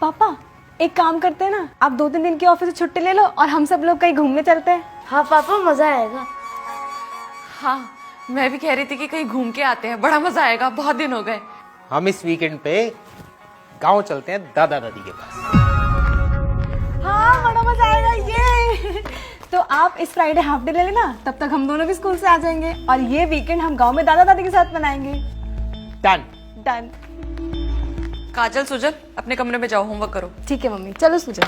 पापा एक काम करते हैं ना, आप 2-3 दिन की ऑफिस से छुट्टी ले लो और हम सब लोग कहीं घूमने चलते हैं। हाँ पापा मजा आएगा। हाँ, मैं भी कह रही थी कि कहीं घूम के आते हैं, बड़ा मजा आएगा, बहुत दिन हो गए। हम इस वीकेंड पे गांव चलते हैं दादा दादी के पास। हाँ बड़ा मजा आएगा ये। तो आप इस फ्राइडे हाफ डे ले लेना, तब तक हम दोनों भी स्कूल से आ जाएंगे और ये वीकेंड हम गांव में दादा दादी के साथ मनाएंगे। डन। डन। काजल सुजल अपने कमरे में जाओ, होमवर्क करो। ठीक है मम्मी, चलो सुजल।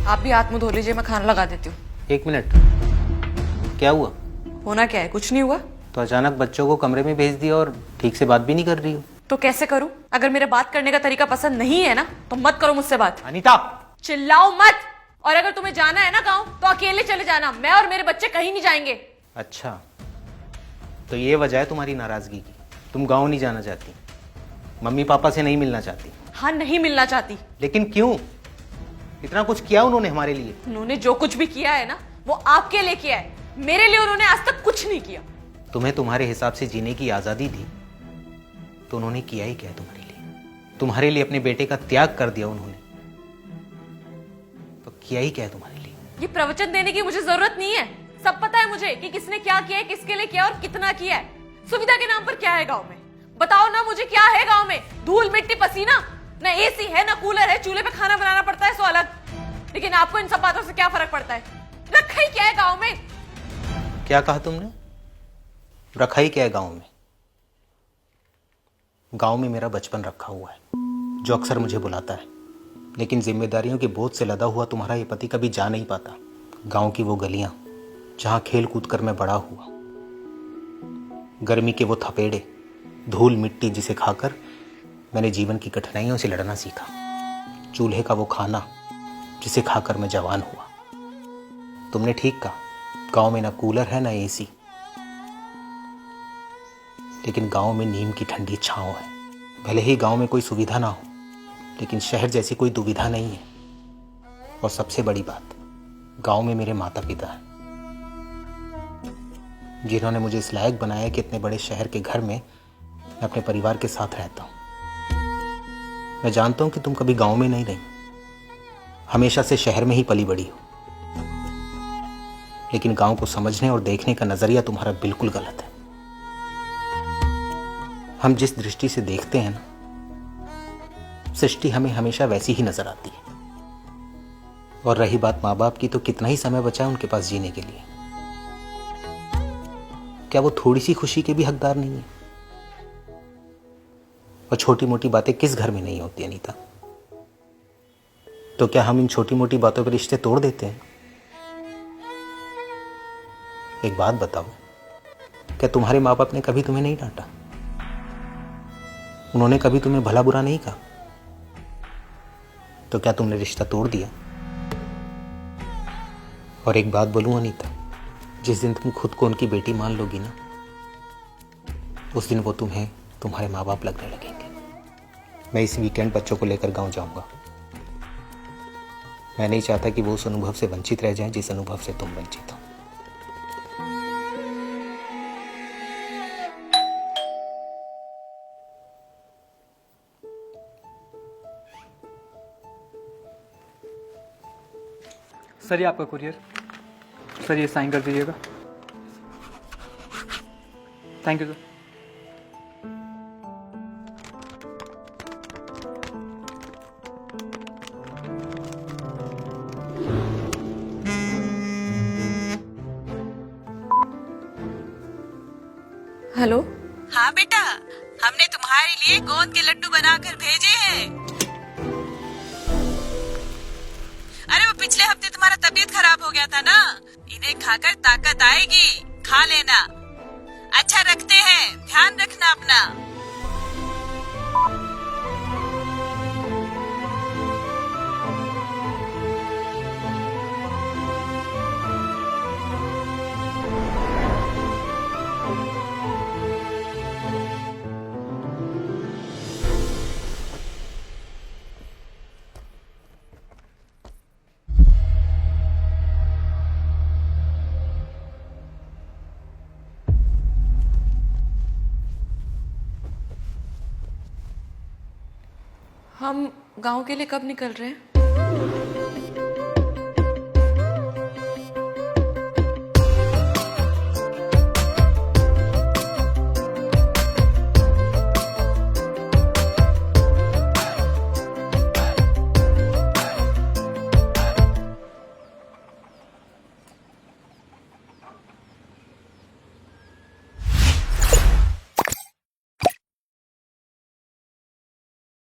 आप भी हाथ मुंह धो लीजिए, मैं खाना लगा देती हूँ। 1 मिनट, क्या हुआ? होना क्या है, कुछ नहीं हुआ। तो अचानक बच्चों को कमरे में भेज दिया और ठीक से बात भी नहीं कर रही हो। तो कैसे करूँ? अगर मेरे बात करने का तरीका पसंद नहीं है ना तो मत करो मुझसे बात। अनीता, चिल्लाओ मत। और अगर तुम्हें जाना है ना गाँव तो अकेले चले जाना, मैं और मेरे बच्चे कहीं नहीं जाएंगे। अच्छा तो ये वजह है तुम्हारी नाराजगी की, तुम गांव नहीं जाना चाहती, मम्मी पापा से नहीं मिलना चाहती। हाँ, नहीं मिलना चाहती। लेकिन क्यों? इतना कुछ किया उन्होंने हमारे लिए। उन्होंने जो कुछ भी किया है ना वो आपके लिए किया है, मेरे लिए उन्होंने आज तक कुछ नहीं किया। तुम्हें तुम्हारे हिसाब से जीने की आजादी दी तो उन्होंने किया ही क्या है तुम्हारे लिए? तुम्हारे लिए अपने बेटे का त्याग कर दिया उन्होंने, तो किया ही क्या है तुम्हारे लिए? ये प्रवचन देने की मुझे जरूरत नहीं है, सब पता है मुझे कि किसने क्या किया है, किसके लिए किया और कितना किया है। सुविधा के नाम पर क्या है गांव में? बताओ ना मुझे, क्या है गांव में? धूल मिट्टी पसीना, ना एसी है ना कूलर है, चूल्हे पे खाना बनाना पड़ता है सो अलग। लेकिन आपको इन सब बातों से क्या फर्क पड़ता है? रखा ही क्या है गांव में? क्या कहा तुमने? रखा ही क्या है गांव में? गांव में मेरा बचपन रखा हुआ है जो अक्सर मुझे बुलाता है, लेकिन जिम्मेदारियों के बोझ से लदा हुआ तुम्हारा ये पति कभी जा नहीं पाता। गांव की वो गलियां जहां खेल कूद कर मैं बड़ा हुआ, गर्मी के वो थपेड़े, धूल मिट्टी जिसे खाकर मैंने जीवन की कठिनाइयों से लड़ना सीखा, चूल्हे का वो खाना जिसे खाकर मैं जवान हुआ। तुमने ठीक कहा, गांव में ना कूलर है ना एसी, लेकिन गांव में नीम की ठंडी छांव है। भले ही गांव में कोई सुविधा ना हो, लेकिन शहर जैसी कोई दुविधा नहीं है। और सबसे बड़ी बात, गांव में मेरे माता पिता हैं जिन्होंने मुझे इस लायक बनाया कि इतने बड़े शहर के घर में मैं अपने परिवार के साथ रहता हूं। मैं जानता हूं कि तुम कभी गांव में नहीं रही, हमेशा से शहर में ही पली बड़ी हो, लेकिन गांव को समझने और देखने का नजरिया तुम्हारा बिल्कुल गलत है। हम जिस दृष्टि से देखते हैं ना, सृष्टि हमें हमेशा वैसी ही नजर आती है। और रही बात माँ बाप की, तो कितना ही समय बचा है उनके पास जीने के लिए? क्या वो थोड़ी सी खुशी के भी हकदार नहीं है? और छोटी मोटी बातें किस घर में नहीं होती अनीता? तो क्या हम इन छोटी मोटी बातों पर रिश्ते तोड़ देते हैं? एक बात बताओ, क्या तुम्हारे माँ बाप ने कभी तुम्हें नहीं डांटा? उन्होंने कभी तुम्हें भला बुरा नहीं कहा? तो क्या तुमने रिश्ता तोड़ दिया? और एक बात बोलूं अनीता, जिस दिन तुम खुद को उनकी बेटी मान लोगी ना, उस दिन वो तुम्हें तुम्हारे माँ बाप लगने लगेंगे। मैं इस वीकेंड बच्चों को लेकर गांव जाऊंगा। मैं नहीं चाहता कि वो उस अनुभव से वंचित रह जाएं जिस अनुभव से तुम वंचित हो। सर ये आपका कुरियर, सर ये साइन कर दीजिएगा। Thank you sir. हेलो। हाँ बेटा, हमने तुम्हारे लिए गोंद के लड्डू बनाकर भेजे हैं। अरे वो पिछले हफ्ते तुम्हारा तबीयत खराब हो गया था ना, इन्हें खाकर ताकत आएगी, खा लेना। अच्छा रखते हैं, ध्यान रखना अपना। हम गांव के लिए कब निकल रहे हैं?